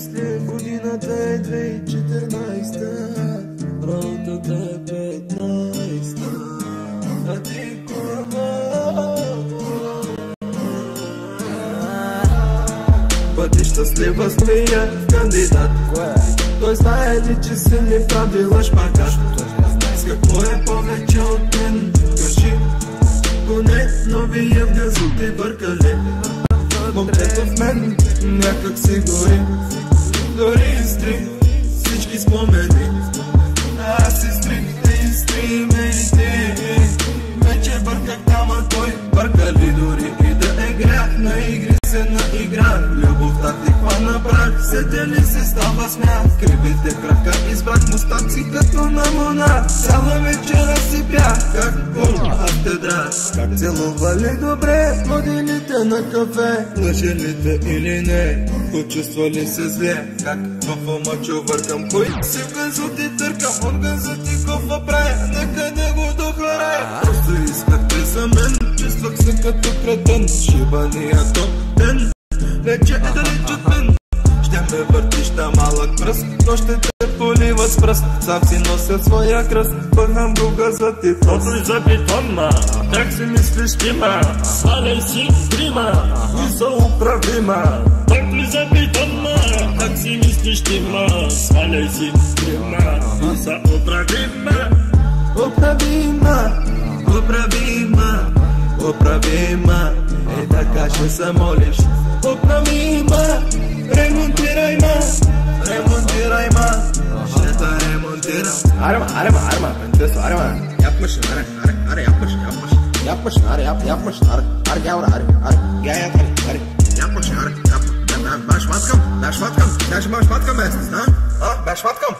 мисли, годината е 2014, работата е 15, а ти Бъди щастлива с мия кандидат. Той знае ли, че си ми правила шпагат? С какво е повече от мен? Кажи, поне новия в газоти бъркали. Момчето в мен някак си гори, дори изтри всички спомени. Аз изтрих, ти изтри ме и ти. Вече бърках там, а той бърка ли дори и да е грях. На игри се наиграх, любовта ти хвана прах. Седели се става смях, кривите крака избрах мустаци като на мона. Цяла вечера си бях, как катедра. Как целували добре водилите на кафе, лъжелите или не, почувствали се зле. Как в ума чувъркам, кой си в газоти търкам, от газоти кофа правя, нека да го дохарая. Просто искахте за мен, чувствах се като кретен. Шибания топ ден вече е далеч от мен. Ще ме въртиш та малък пръст, но ще те полива с пръст. Сам си нося своя кръст, пъхам го газа ти тост. Той за бетонма, как си мислиш тима? Сваляй си грима и за управима. Той за бетонма, как си мислиш тима? Сваляй си грима и за управима. Управима, управима, управима. Е така ще се молиш. Управима, ремонтирай ма, ремонтирай ма. Ще те ремонтирам. Arma, penteso, arma. Yapmışsın, ara yapmışsın. Yapmışsın, ara yapmışsın, ara gel gel, yapmışsın, ara. Ben şmatkam, ben şmatkam, ben şmatkam, ha? Ben şmatkam.